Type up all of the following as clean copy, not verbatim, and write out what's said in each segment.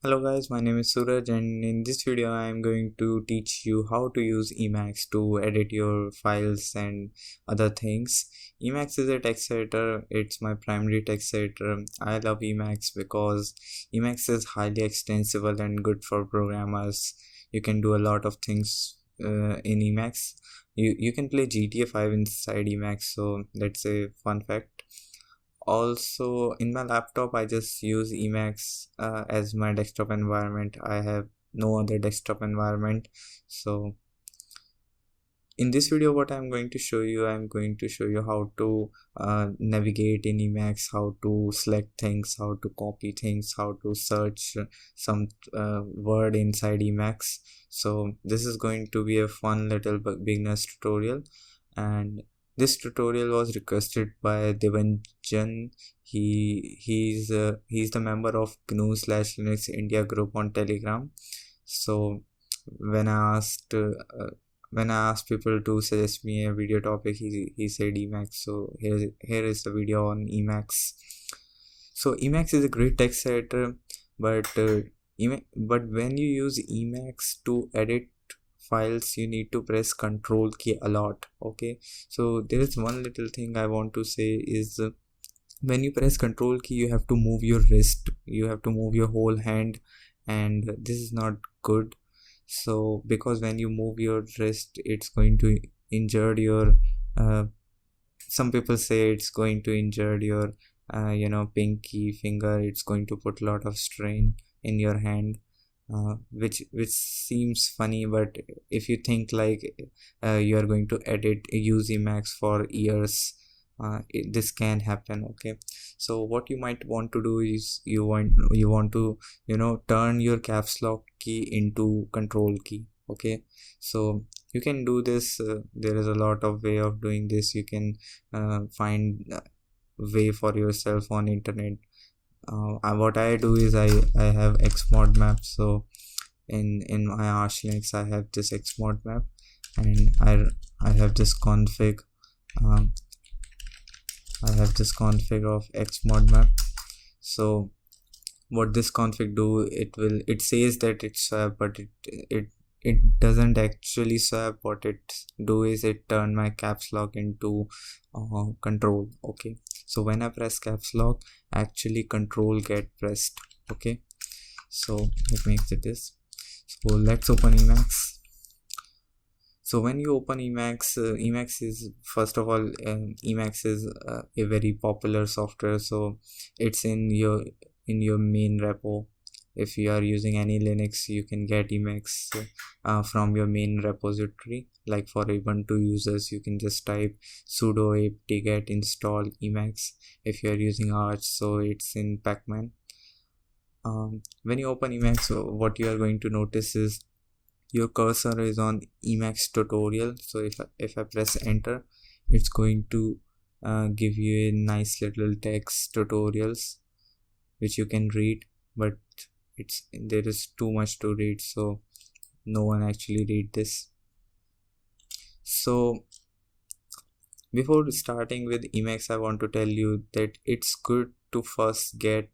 Hello guys, my name is Suraj and in this video I am going to teach you how to use Emacs to edit your files and other things. Emacs is a text editor, it's my primary text editor. I love Emacs because Emacs is highly extensible and good for programmers. You can do a lot of things in Emacs. You can play GTA 5 inside Emacs, so that's a fun fact. Also, in my laptop I just use Emacs as my desktop environment. I have no other desktop environment. So in this video what I'm going to show you, how to navigate in Emacs, how to select things, how to copy things, how to search some word inside Emacs. So this is going to be a fun little beginner's tutorial, and this tutorial was requested by Devanjan. He's the member of GNU/Linux India group on Telegram. So when I asked people to suggest me a video topic, he said Emacs. So here is the video on Emacs. So Emacs is a great text editor, but when you use Emacs to edit files, you need to press Control key a lot. Okay, so there is one little thing I want to say is when you press Control key, you have to move your wrist, you have to move your whole hand, and this is not good. So because when you move your wrist, it's going to injure your some people say it's going to injure your pinky finger. It's going to put a lot of strain in your hand, which seems funny, but if you think like you are going to use Emacs for years, this can happen. Okay, so what you might want to do is you want to turn your caps lock key into Control key. Okay, so you can do this. There is a lot of way of doing this. You can find way for yourself on internet. What I do is I have Xmod map. So in my Arch Linux I have this Xmod map, and I have this config. I have this config of Xmod map. So what this config do, it says that it's swap, but it doesn't actually swap. What it do is it turn my caps lock into Control. Okay, so when I press caps lock, actually Control get pressed. Okay, so let me exit this. So let's open Emacs. So when you open Emacs, Emacs is, first of all, Emacs is a very popular software. So it's in your main repo. If you are using any Linux, you can get Emacs from your main repository. Like for Ubuntu users, you can just type sudo apt-get install Emacs. If you are using Arch, so it's in pacman. When you open Emacs, what you are going to notice is your cursor is on Emacs tutorial. So if I press enter, it's going to give you a nice little text tutorials which you can read, but there is too much to read, so no one actually read this. So before starting with Emacs, I want to tell you that it's good to first get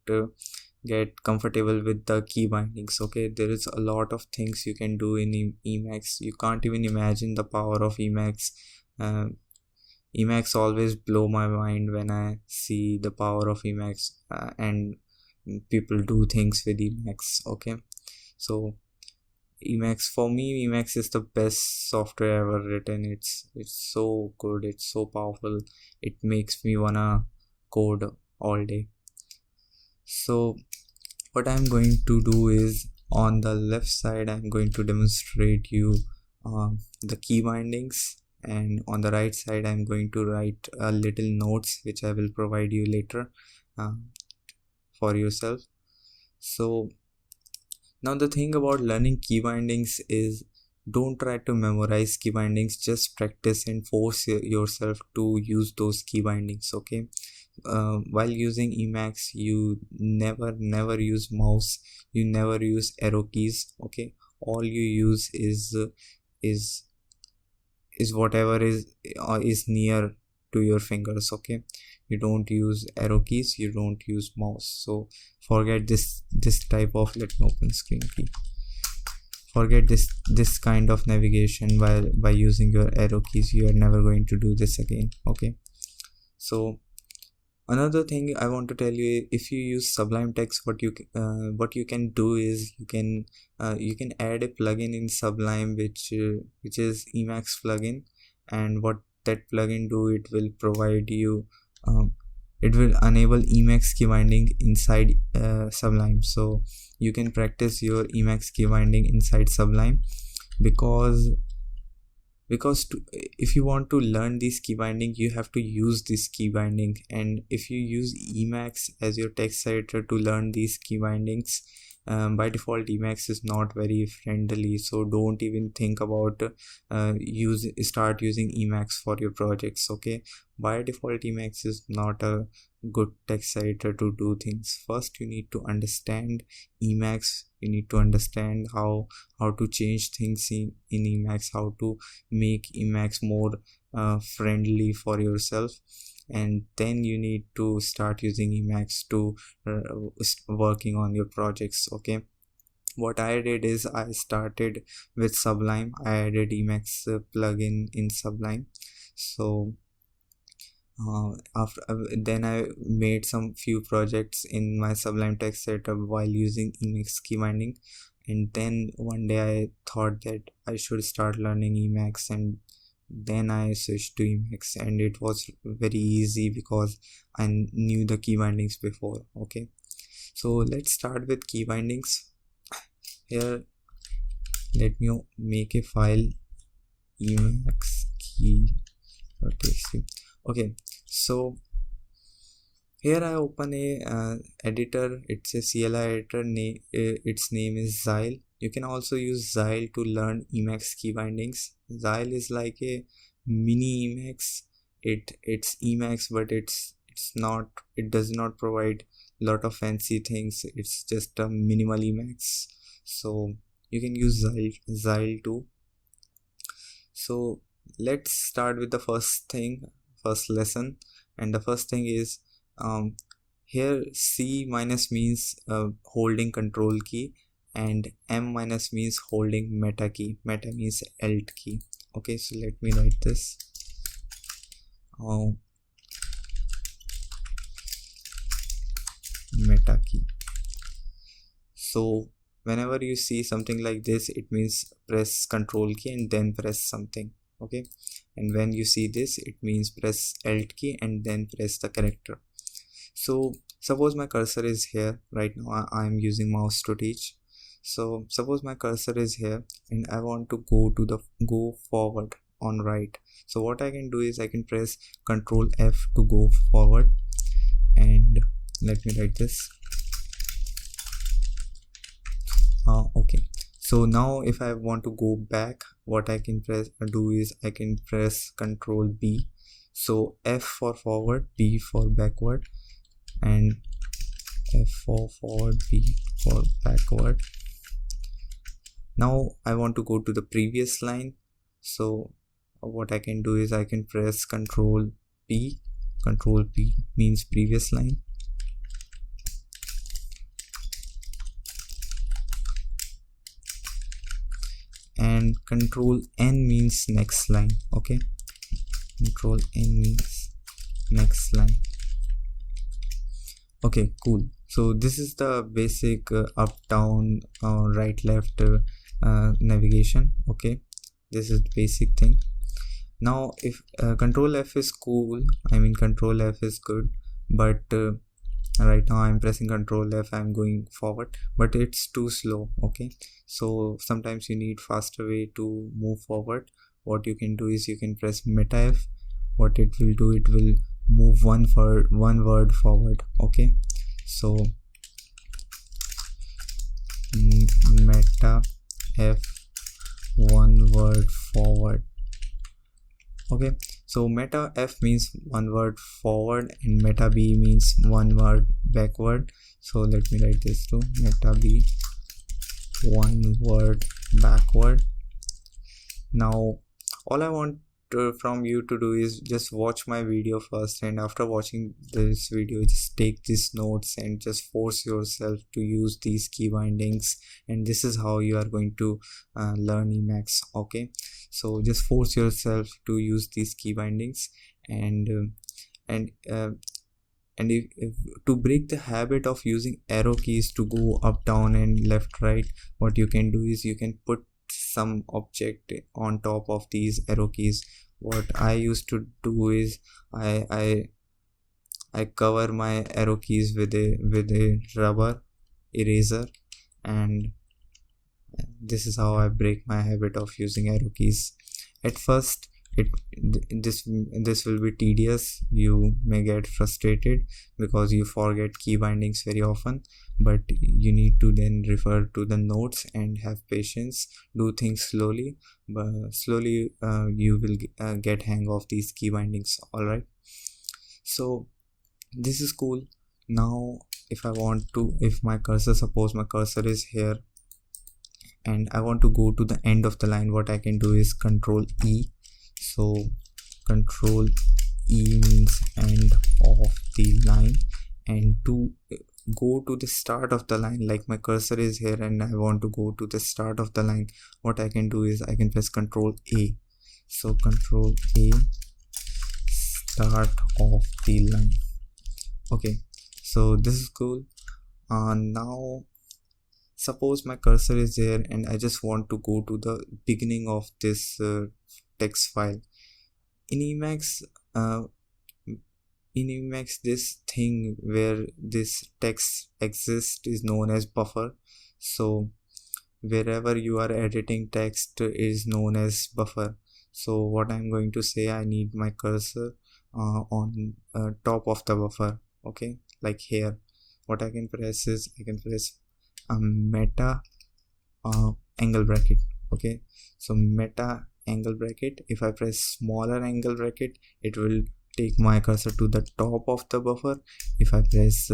comfortable with the key bindings. Okay, there is a lot of things you can do in Emacs. You can't even imagine the power of Emacs. Emacs always blow my mind when I see the power of Emacs, and people do things with Emacs. Okay, so Emacs, for me, Emacs is the best software ever written. It's so good, it's so powerful, it makes me wanna code all day. So what I'm going to do is, on the left side I'm going to demonstrate you the key bindings, and on the right side I'm going to write a little notes which I will provide you later for yourself. So now the thing about learning key bindings is, don't try to memorize key bindings, just practice and force yourself to use those key bindings. Okay, while using Emacs, you never use mouse, you never use arrow keys. Okay, all you use is whatever is near to your fingers. Okay, you don't use arrow keys, you don't use mouse. So forget this type of, let me open screen key, forget this kind of navigation by using your arrow keys. You are never going to do this again. Okay, so another thing I want to tell you, if you use Sublime text, what you can do is you can add a plugin in Sublime which is Emacs plugin, and what that plugin do, it will provide you it will enable Emacs key binding inside Sublime. So you can practice your Emacs key binding inside Sublime, because if you want to learn this key binding, you have to use this key binding. And if you use Emacs as your text editor to learn these key bindings, by default Emacs is not very friendly, so don't even think about start using Emacs for your projects. Okay, by default Emacs is not a good text editor to do things. First you need to understand Emacs, you need to understand how to change things in Emacs, how to make Emacs more friendly for yourself, and then you need to start using Emacs to working on your projects. Okay, what I did is I started with Sublime. I added Emacs plugin in Sublime. So then I made some few projects in my Sublime text setup while using Emacs key binding, and then one day I thought that I should start learning Emacs, and then I switched to Emacs, and it was very easy because I knew the key bindings before. Okay, so let's start with key bindings. Here let me make a file, Emacs key.txt. Okay, so here I open a editor. It's a CLI editor, its name is Xyle. You can also use Xyle to learn Emacs key bindings. Xyle is like a mini Emacs. It's Emacs, but it does not provide lot of fancy things. It's just a minimal Emacs. So you can use Xyle too. So let's start with the first lesson, and the first thing is here C minus means holding control key, and M minus means holding meta key. Meta means alt key. Okay, so let me write this. Meta key. So whenever you see something like this, it means press control key and then press something. Okay, and when you see this, it means press alt key and then press the character. So suppose my cursor is here. Right now I am using mouse to teach. So suppose my cursor is here and I want to go forward on right. So what I can do is I can press Ctrl F to go forward, and let me write this. Okay, so now if I want to go back, what I can do is I can press Ctrl B. So F for forward, B for backward, and F for forward, B for backward. Now I want to go to the previous line. So what I can do is I can press Ctrl P. Ctrl P means previous line. And Ctrl N means next line. Okay, Ctrl N means next line. Okay, cool. So this is the basic up, down, right, left navigation. Okay, this is the basic thing. Now if Ctrl F is cool, I mean Ctrl F is good, but right now I'm pressing Ctrl F, I'm going forward, but it's too slow. Okay, so sometimes you need faster way to move forward. What you can do is you can press Meta F. What it will do, it will move one word forward. Okay, so Meta F, one word forward. Okay, so Meta F means one word forward and Meta B means one word backward. So let me write this too. Meta B, one word backward. Now all I want from you to do is just watch my video first, and after watching this video just take these notes and just force yourself to use these key bindings, and this is how you are going to learn Emacs. Okay, so just force yourself to use these key bindings, and if to break the habit of using arrow keys to go up, down and left, right, what you can do is you can put some object on top of these arrow keys. What I used to do is I cover my arrow keys with a rubber eraser, and this is how I break my habit of using arrow keys. At first this will be tedious, you may get frustrated because you forget key bindings very often, but you need to then refer to the notes and have patience, do things slowly, but slowly you will get hang of these key bindings. All right, so this is cool. Now if I want to, if my cursor, suppose my cursor is here and I want to go to the end of the line, what I can do is Control E. So Control E means end of the line, and to go to the start of the line, like my cursor is here and I want to go to the start of the line, what I can do is I can press Control A. So Control A, start of the line. Okay, so this is cool. Now suppose my cursor is there and I just want to go to the beginning of this text file. In Emacs, this thing where this text exists is known as buffer. So wherever you are editing text is known as buffer. So what I'm going to say, I need my cursor on top of the buffer. Okay, like here, what I can press is I can press meta angle bracket. Okay, so meta angle bracket, if I press smaller angle bracket, it will take my cursor to the top of the buffer. If I press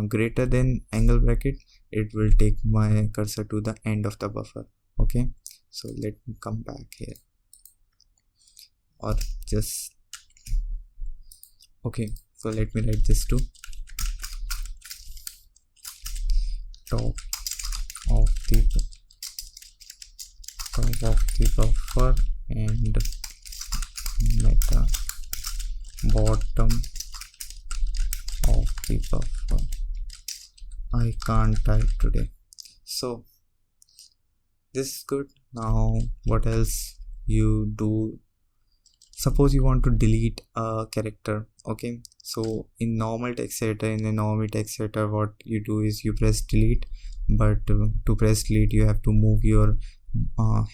greater than angle bracket, it will take my cursor to the end of the buffer. Okay, so let me come back here, or just okay, so let me write this to top of the buffer and meta bottom of the buffer. I can't type today. So this is good. Now what else you do? Suppose you want to delete a character. Okay, so in normal text editor, what you do is you press delete, but to press delete you have to move your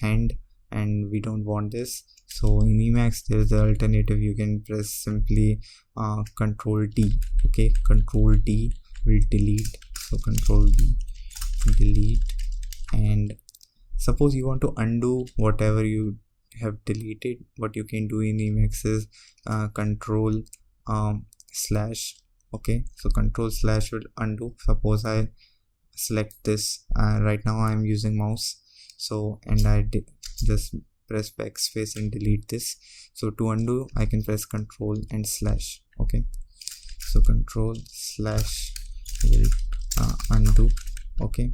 hand, and we don't want this. So in Emacs there is the alternative, you can press simply Control D. Okay, Control D will delete. So Control D, delete. And suppose you want to undo whatever you have deleted, what you can do in Emacs is Control slash. Okay, so Control slash will undo. Suppose I select this, right now I am using mouse, so and I just press backspace and delete this. So to undo I can press Control and slash. Okay, so Control slash will undo. Okay,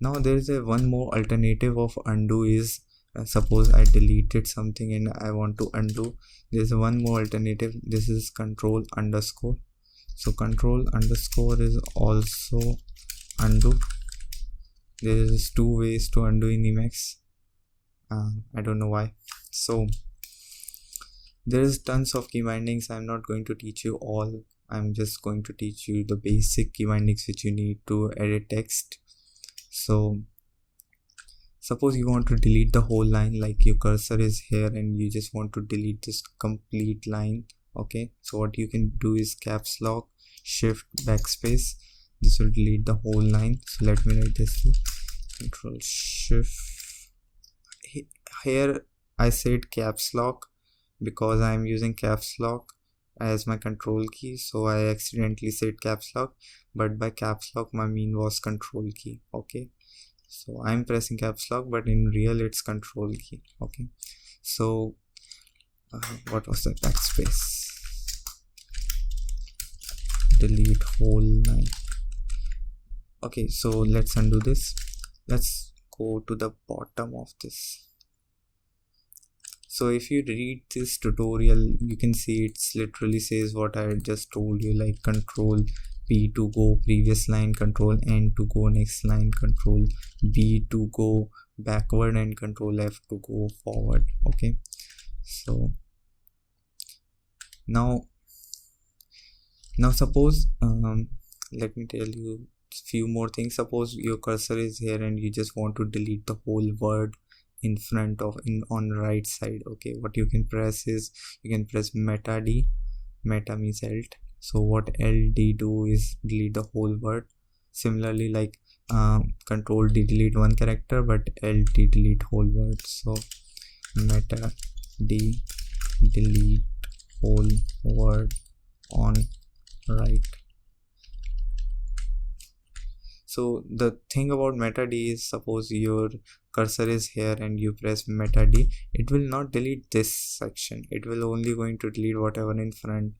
now there is a one more alternative of undo is suppose I deleted something and I want to undo. There's one more alternative, this is Control underscore. So Control underscore is also undo. There is two ways to undo in Emacs. I don't know why. So there is tons of key bindings. I'm not going to teach you all. I'm just going to teach you the basic key bindings which you need to edit text. So suppose you want to delete the whole line, like your cursor is here and you just want to delete this complete line. Okay, so what you can do is caps lock, shift, backspace. This will delete the whole line. So let me write this, Control Shift. Here I said caps lock because I am using caps lock as my control key, so I accidentally said caps lock, but by caps lock my mean was control key. Okay, so I'm pressing caps lock, but in real it's control key. Okay, So what was the backspace? Delete whole line. Okay, so let's undo this. Let's go to the bottom of this. So if you read this tutorial, you can see it's literally says what I just told you, like control P to go previous line, control N to go next line, control B to go backward, and control F to go forward. Okay, so now suppose let me tell you few more things. Suppose your cursor is here and you just want to delete the whole word in front of on right side. Okay, what you can press is you can press meta D. Meta means alt. So what LD do is delete the whole word. Similarly, like control D delete one character, but LT delete whole word. So meta D delete whole word on right. So the thing about meta D is, suppose your cursor is here and you press meta D, it will not delete this section. It will only going to delete whatever in front,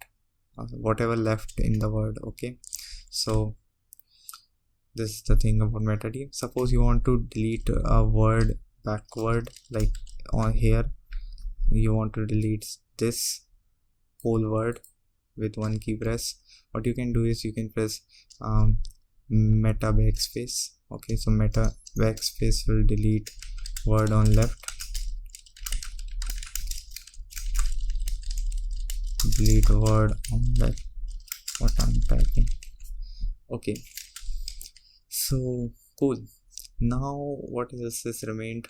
whatever left in the word. Okay, so this is the thing about meta D. Suppose you want to delete a word backward, like on here you want to delete this whole word with one key press. What you can do is you can press meta backspace. Okay, so meta backspace will delete word on left, delete word on left, what I'm typing. Okay, so cool. Now what else has remained?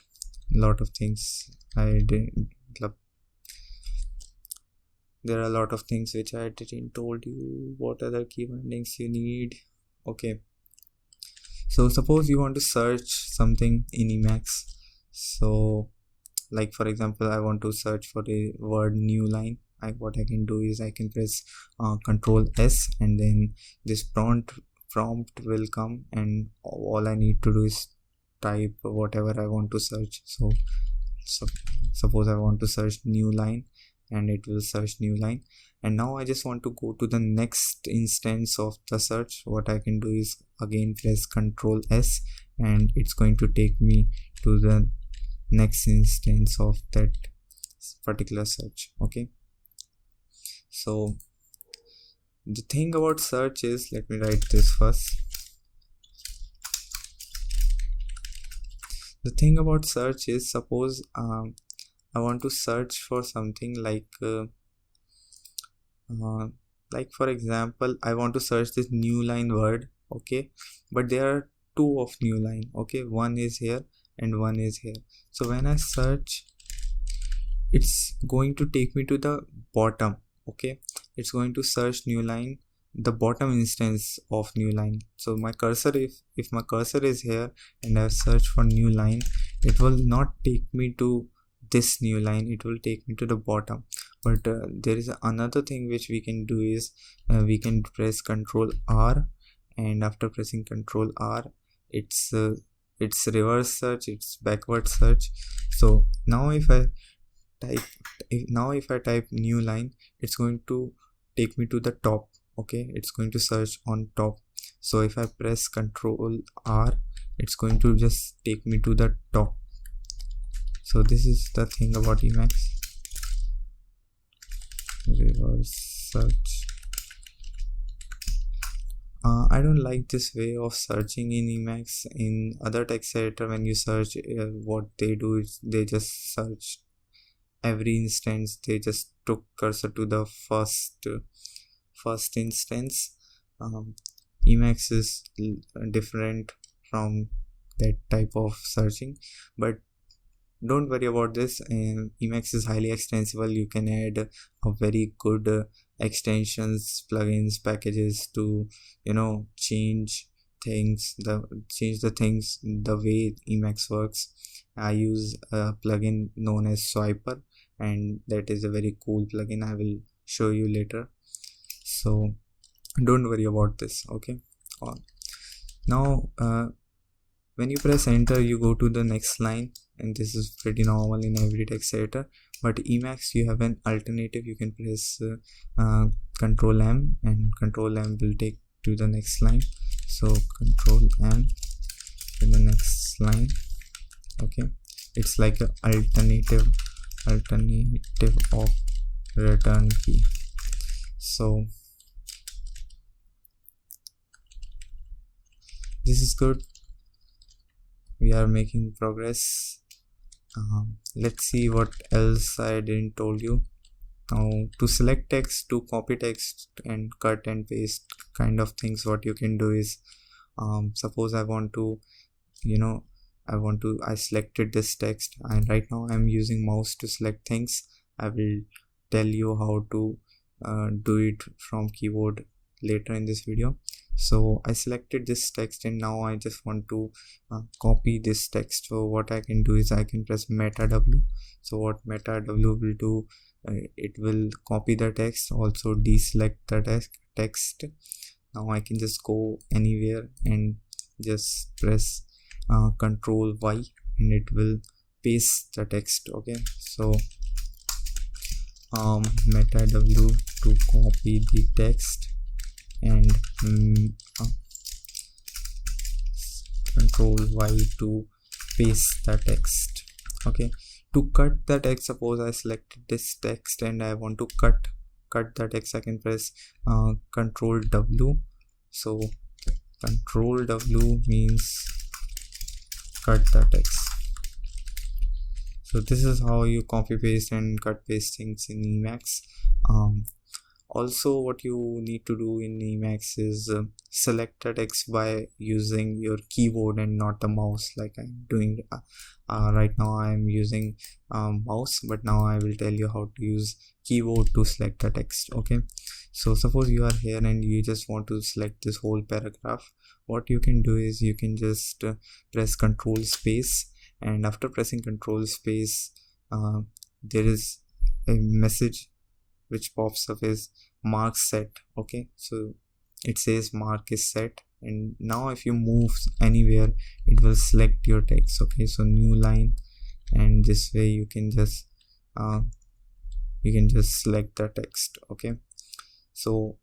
A lot of things I did. There are a lot of things which I didn't told you. What other key bindings you need? Okay, so suppose you want to search something in Emacs. So like for example, I want to search for the word new line. What I can do is I can press Control S, and then this prompt will come, and all I need to do is type whatever I want to search. So suppose I want to search new line, and it will search new line. And now I just want to go to the next instance of the search. What I can do is again press Control S, and it's going to take me to the next instance of that particular search. Okay, so the thing about search is, let me write this first. The thing about search is, suppose I want to search for something like for example, I want to search this new line word. Okay, but there are two of new line. Okay, one is here and one is here. So when I search, it's going to take me to the bottom. Okay, it's going to search new line, the bottom instance of new line. So my cursor, if my cursor is here and I search for new line, it will not take me to this new line, it will take me to the bottom. But there is another thing which we can do is we can press Control R, and after pressing Control R, it's reverse search, it's backward search. So now if I type new line, it's going to take me to the top. Okay, it's going to search on top. So if I press Control R, it's going to just take me to the top. So this is the thing about Emacs. Reverse search. I don't like this way of searching in Emacs. In other text editor, when you search, what they do is they just search every instance. They just took cursor to the first instance. Emacs is different from that type of searching, but don't worry about this. Emacs is highly extensible. You can add a very good extensions, plugins, packages to change the things the way Emacs works. I use a plugin known as Swiper, and that is a very cool plugin. I will show you later, so don't worry about this. Okay, now when you press enter, you go to the next line. and this is pretty normal in every text editor. But Emacs, you have an alternative. You can press Control M, and Control M will take to the next line. So Control M to the next line. Okay, it's like an alternative of return key. So this is good. We are making progress. Let's see what else I didn't told you. Now, to select text, to copy text and cut and paste kind of things, what you can do is, suppose I want to, I selected this text, and right now I'm using mouse to select things. I will tell you how to do it from keyboard later in this video. So I selected this text, and now I just want to copy this text. So what I can do is I can press Meta W. So what Meta W will do, it will copy the text, also deselect the text. Now I can just go anywhere and just press Control Y, and it will paste the text. Okay, so Meta W to copy the text, and Control Y to paste the text. Okay, to cut the text, suppose I selected this text and I want to cut the text, I can press Control W. So Control W means cut the text. So this is how you copy paste and cut paste things in Emacs. Also, what you need to do in Emacs is select the text by using your keyboard and not the mouse, like I'm doing right now. I am using mouse, but now I will tell you how to use keyboard to select the text. Okay, so suppose you are here and you just want to select this whole paragraph. What you can do is you can just press Control space, and after pressing Control space, there is a message which pops up is mark set. Okay, so it says mark is set, and now if you move anywhere, it will select your text. Okay, so new line, and this way you can just select the text. Okay, so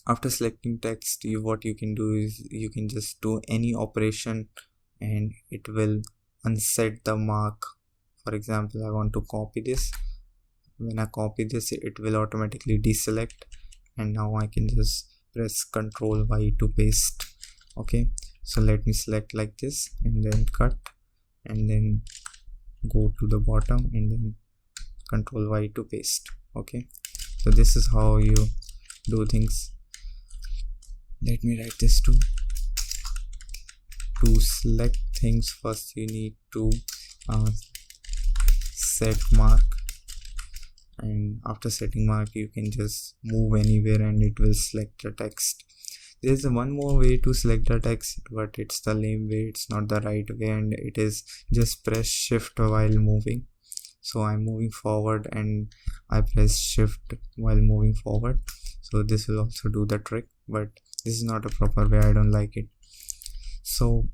after selecting text, what you can do is you can just do any operation and it will unset the mark. For example, I want to copy this. When I copy this, it will automatically deselect, and now I can just press Control Y to paste. Okay, so let me select like this, and then cut, and then go to the bottom, and then Control Y to paste. Okay, so this is how you do things. Let me write this too. To select things, first you need to set mark, and after setting mark you can just move anywhere and it will select the text. There's one more way to select the text, but it's the lame way, it's not the right way, and it is just press shift while moving. So I'm moving forward and I press shift while moving forward, so this will also do the trick, but this is not a proper way. I don't like it. So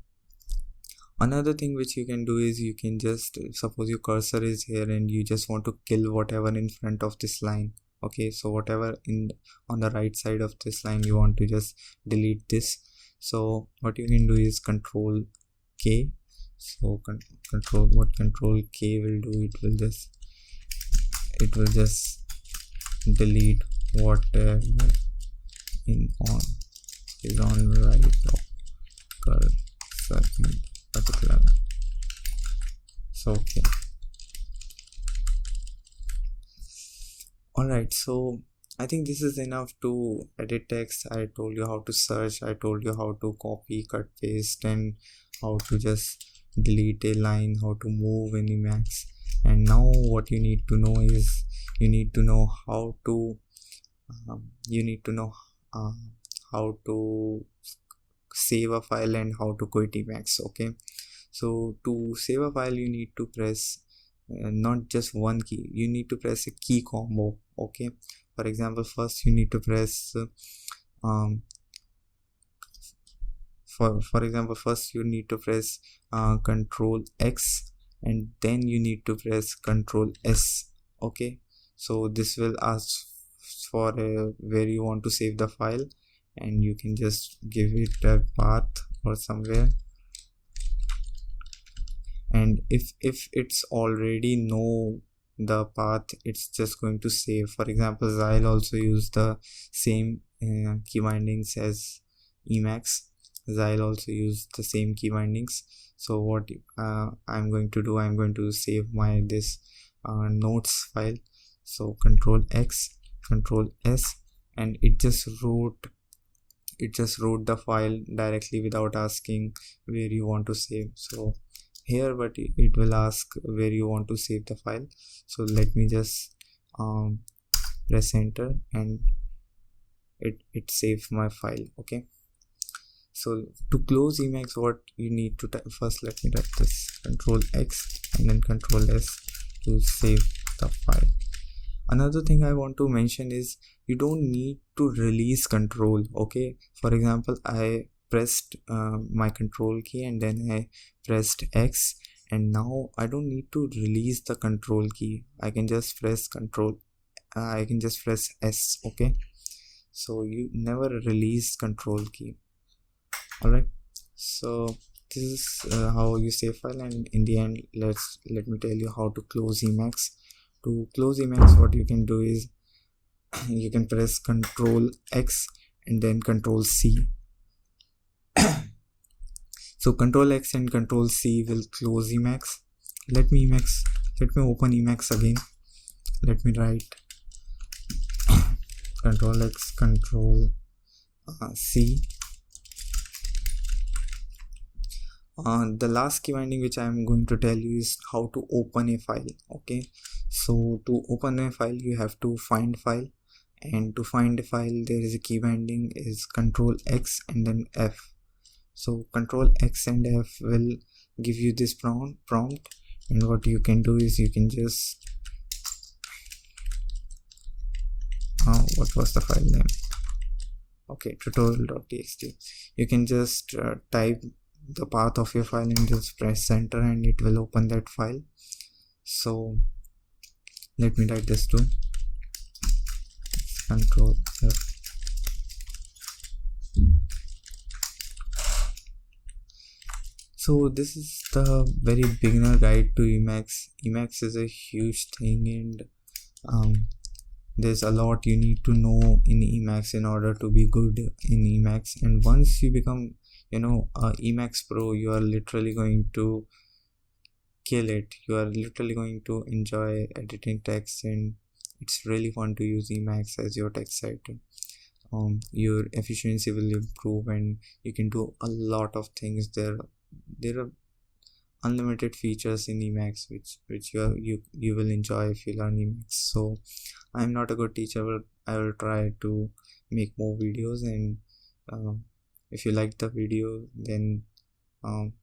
another thing which you can do is you can just, suppose your cursor is here and you just want to kill whatever in front of this line. Okay, so whatever on the right side of this line, you want to just delete this. So what you can do is Control K. So what Control K will do, it will just delete whatever is on right of cursor in particular. So okay, alright, so I think this is enough to edit text. I told you how to search, I told you how to copy, cut, paste, and how to just delete a line, how to move in Emacs. And now what you need to know is you need to know how to how to save a file and how to quit Emacs. Okay, so to save a file you need to press not just one key, you need to press a key combo. Okay, for example, first you need to press for example, first you need to press Control X, and then you need to press Ctrl S. Okay, so this will ask for where you want to save the file, and you can just give it a path or somewhere. And if it's already know the path, it's just going to save. For example, I'll also use the same key bindings as Emacs. I'll also use the same key bindings. So what I'm going to do, I'm going to save my this notes file. So Control X, Control S, and it just wrote the file directly without asking where you want to save. So here, but it will ask where you want to save the file. So let me just press enter, and it saves my file. Okay, so to close Emacs, what you need to first, let me type this Control X and then Control S to save the file. Another thing I want to mention is you don't need to release control. Okay, for example, I pressed my control key and then I pressed X, and now I don't need to release the control key. I can just press S. Okay, so you never release control key. Alright, so this is how you save file, and in the end, let me tell you how to close Emacs. To close Emacs, what you can do is you can press Control X and then Control C. So Control X and Control C will close Emacs. Let me open Emacs again. Let me write Control X, Control C. The last key binding which I am going to tell you is how to open a file. Okay, so to open a file, you have to find file, and to find a file there is a key binding is Control X and then F. So Control X and F will give you this prompt, and what you can do is you can just what was the file name? Okay, tutorial.txt. You can just type the path of your file and just press enter, and it will open that file. So let me write this too. Control F. So this is the very beginner guide to Emacs. Emacs is a huge thing, and there's a lot you need to know in Emacs in order to be good in Emacs. And once you become a Emacs pro, you are literally going to kill it. You are literally going to enjoy editing text, and it's really fun to use Emacs as your text editor. Your efficiency will improve, and you can do a lot of things. There are unlimited features in Emacs which you will enjoy if you learn Emacs. So I'm not a good teacher, but I will try to make more videos, and if you like the video, then I'm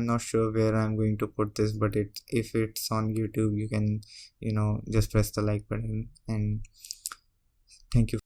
not sure where I'm going to put this, but if it's on YouTube, you can just press the like button, and thank you.